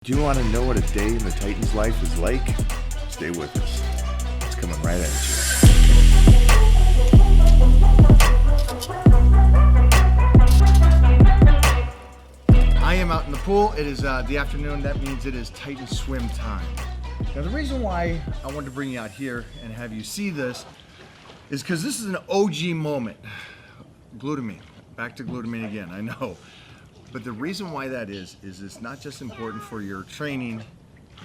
Do you want to know what a day in the Titan's life is like? Stay with us. It's coming right at you. I am out in the pool. It is the afternoon. That means it is Titan swim time. Now the reason why I wanted to bring you out here and have you see this is because this is an OG moment. Glutamine. Back to glutamine again, I know. But the reason why that is it's not just important for your training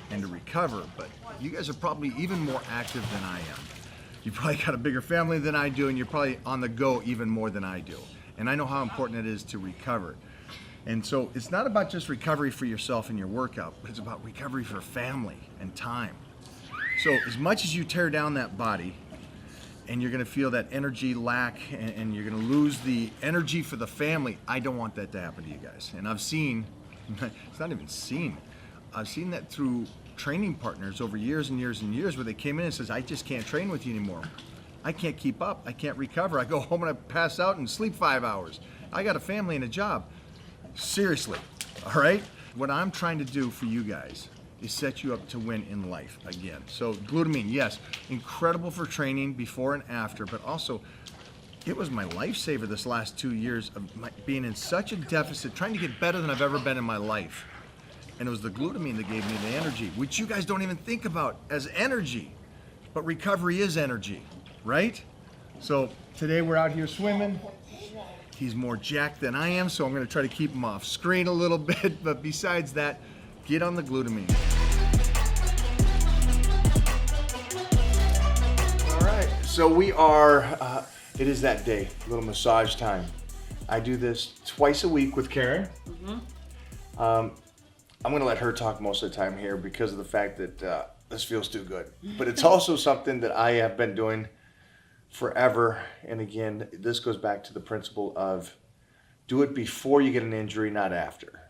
and to recover, but you guys are probably even more active than I am. You probably got a bigger family than I do, and you're probably on the go even more than I do. And I know how important it is to recover. And so it's not about just recovery for yourself and your workout, but it's about recovery for family and time. So as much as you tear down that body, and you're gonna feel that energy lack, and you're gonna lose the energy for the family. I don't want that to happen to you guys. And I've seen, it's not even seen, I've seen that through training partners over years and years and years where they came in and says, I just can't train with you anymore. I can't keep up, I can't recover. I go home and I pass out and sleep 5 hours. I got a family and a job. Seriously, all right? What I'm trying to do for you guys is set you up to win in life again. So glutamine, yes, incredible for training before and after, but also it was my lifesaver this last 2 years of being in such a deficit, trying to get better than I've ever been in my life. And it was the glutamine that gave me the energy, which you guys don't even think about as energy, but recovery is energy, right? So today we're out here swimming. He's more jacked than I am, so I'm gonna try to keep him off screen a little bit, but besides that, get on the glutamine. All right, so we are, it is that day, a little massage time. I do this twice a week with Karen. I'm gonna let her talk most of the time here because of the fact that this feels too good. But it's also something that I have been doing forever. And again, this goes back to the principle of do it before you get an injury, not after.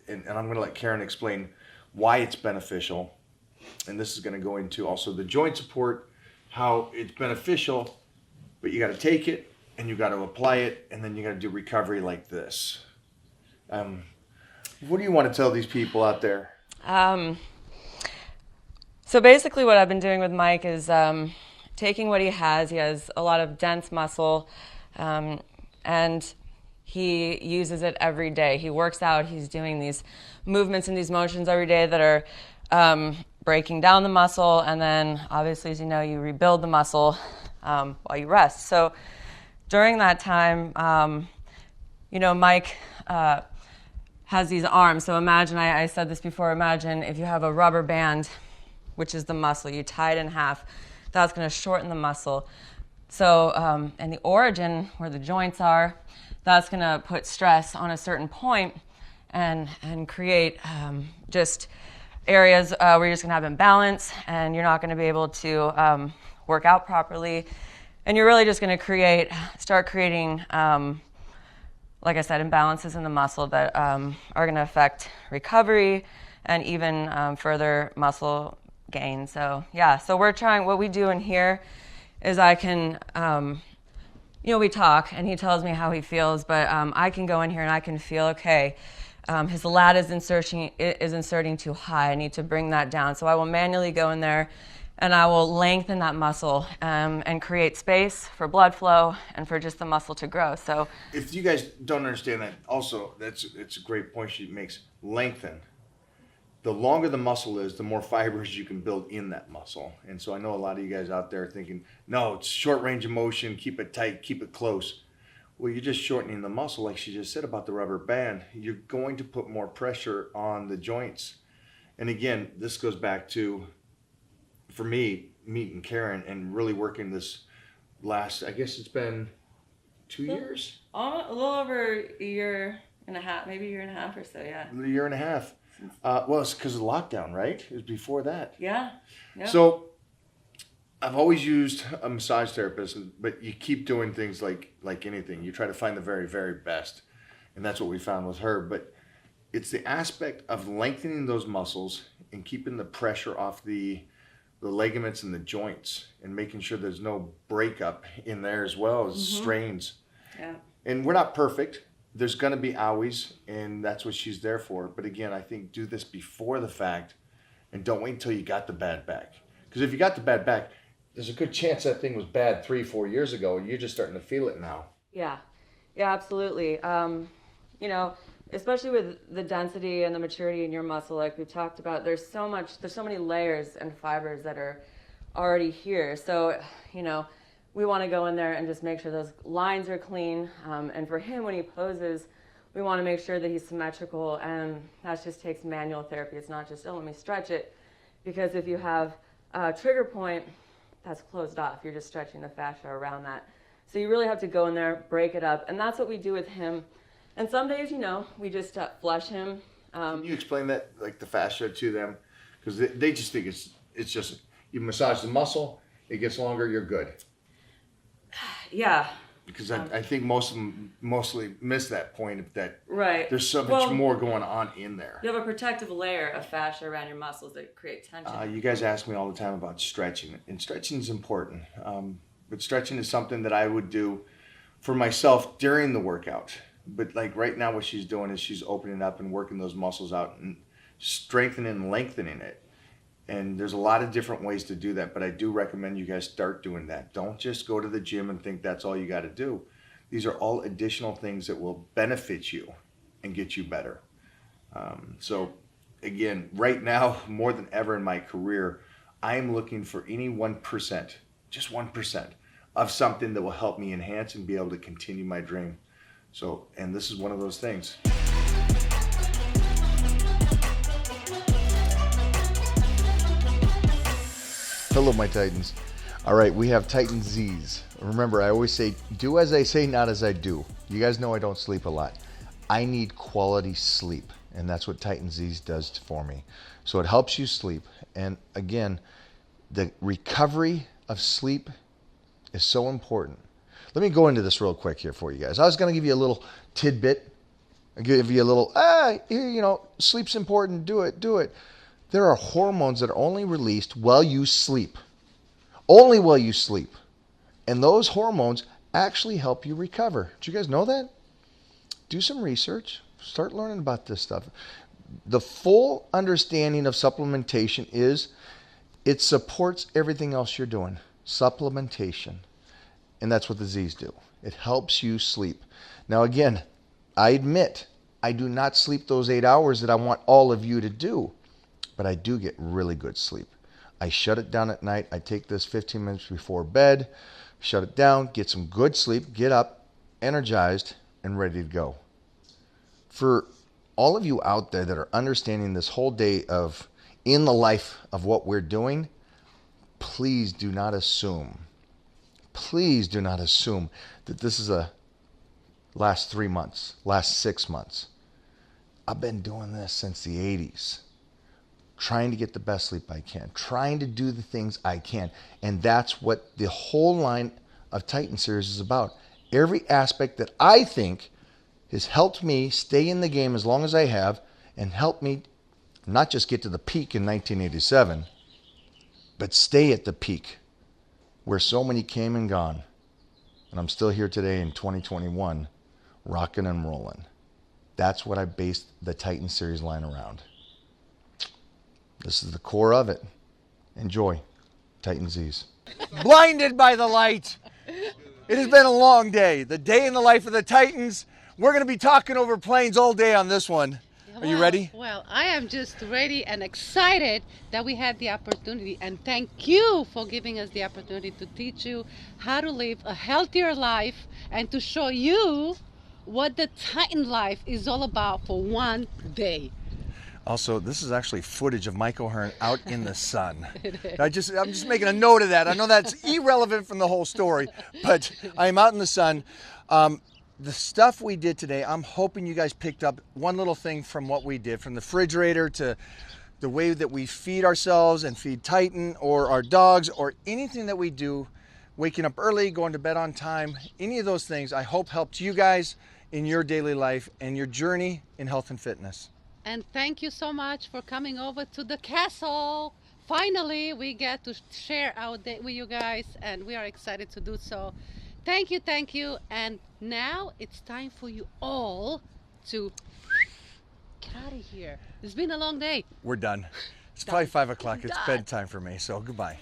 And I'm going to let Karen explain why it's beneficial. And this is going to go into also the joint support, how it's beneficial, but you got to take it and you got to apply it, and then you got to do recovery like this. What do you want to tell these people out there? So basically what I've been doing with Mike is taking what he has. He has a lot of dense muscle, and he uses it every day. He works out, he's doing these movements and these motions every day that are breaking down the muscle, and then obviously, as you know, you rebuild the muscle while you rest. So during that time, Mike has these arms. So imagine, I said this before, imagine if you have a rubber band, which is the muscle, you tie it in half, that's gonna shorten the muscle. So, and the origin where the joints are, that's gonna put stress on a certain point and create just areas where you're just gonna have imbalance, and you're not gonna be able to work out properly. And you're really just gonna start creating, like I said, imbalances in the muscle that are gonna affect recovery and even further muscle gain. So yeah, so what we do in here is I can, we talk and he tells me how he feels, but I can go in here and I can feel, okay, his lat is inserting too high. I need to bring that down. So I will manually go in there and I will lengthen that muscle and create space for blood flow and for just the muscle to grow. So if you guys don't understand that, also, it's a great point she makes, lengthen. The longer the muscle is, the more fibers you can build in that muscle. And so I know a lot of you guys out there are thinking, no, it's short range of motion, keep it tight, keep it close. Well, you're just shortening the muscle, like she just said about the rubber band. You're going to put more pressure on the joints. And again, this goes back to, for me, meeting Karen and really working this last, I guess it's been 2 years? A little over a year and a half, maybe a year and a half or so, yeah. A year and a half. Well, it's because of the lockdown, right? It was before that. Yeah. So I've always used a massage therapist, but you keep doing things like anything. You try to find the very, very best. And that's what we found with her. But it's the aspect of lengthening those muscles and keeping the pressure off the ligaments and the joints and making sure there's no breakup in there as well as strains. Yeah. And we're not perfect. there's going to be owies, and that's what she's there for. But again, I think do this before the fact, and don't wait until you got the bad back. Because if you got the bad back, there's a good chance that thing was bad 3-4 years ago, and you're just starting to feel it now. Yeah, absolutely. You know, especially with the density and the maturity in your muscle, like we've talked about, there's so many layers and fibers that are already here. So, you know, we want to go in there and just make sure those lines are clean. And for him, when he poses, we want to make sure that he's symmetrical, and that just takes manual therapy. It's not just, oh, let me stretch it, because if you have a trigger point, that's closed off. You're just stretching the fascia around that. So you really have to go in there, break it up, and that's what we do with him. And some days, you know, we just flush him. Can you explain that, like the fascia, to them? Because they just think it's just, you massage the muscle, it gets longer, you're good. Yeah. Because I think most of them mostly miss that point of that. Right. There's so much more going on in there. You have a protective layer of fascia around your muscles that create tension. You guys ask me all the time about stretching, and stretching is important. But stretching is something that I would do for myself during the workout. But like right now, what she's doing is she's opening up and working those muscles out and strengthening and lengthening it. And there's a lot of different ways to do that, but I do recommend you guys start doing that. Don't just go to the gym and think that's all you got to do. These are all additional things that will benefit you and get you better. So again, right now, more than ever in my career, I am looking for any 1%, just 1% of something that will help me enhance and be able to continue my dream. So, and this is one of those things. Hello, my Titans. All right, we have Titan Z's. Remember, I always say, do as I say, not as I do. You guys know I don't sleep a lot. I need quality sleep, and that's what Titan Z's does for me. So it helps you sleep. And again, the recovery of sleep is so important. Let me go into this real quick here for you guys. I was going to give you a little tidbit. I'll give you a little, here, you know, sleep's important, do it. There are hormones that are only released while you sleep. Only while you sleep. And those hormones actually help you recover. Did you guys know that? Do some research. Start learning about this stuff. The full understanding of supplementation is it supports everything else you're doing. Supplementation. And that's what the Z's do. It helps you sleep. Now again, I admit, I do not sleep those 8 hours that I want all of you to do. But I do get really good sleep. I shut it down at night. I take this 15 minutes before bed, shut it down, get some good sleep, get up, energized, and ready to go. For all of you out there that are understanding this whole day of in the life of what we're doing, please do not assume that this is a last 3 months, last 6 months. I've been doing this since the 80s. Trying to get the best sleep I can, trying to do the things I can. And that's what the whole line of Titan series is about. Every aspect that I think has helped me stay in the game as long as I have and helped me not just get to the peak in 1987, but stay at the peak where so many came and gone. And I'm still here today in 2021, rocking and rolling. That's what I based the Titan series line around. This is the core of it. Enjoy. Titan Z's. Blinded by the light. It has been a long day. The day in the life of the Titans. We're going to be talking over planes all day on this one. Are you ready? Well, I am just ready and excited that we had the opportunity. And thank you for giving us the opportunity to teach you how to live a healthier life and to show you what the Titan life is all about for one day. Also, this is actually footage of Mike O'Hearn out in the sun. I'm just making a note of that. I know that's irrelevant from the whole story, but I'm out in the sun. The stuff we did today, I'm hoping you guys picked up one little thing from what we did, from the refrigerator to the way that we feed ourselves and feed Titan or our dogs or anything that we do, waking up early, going to bed on time, any of those things I hope helped you guys in your daily life and your journey in health and fitness. And thank you so much for coming over to the castle. Finally, we get to share our day with you guys, and we are excited to do so. Thank you, thank you. And now it's time for you all to get out of here. It's been a long day. We're done. It's probably 5 o'clock. It's bedtime for me, so goodbye.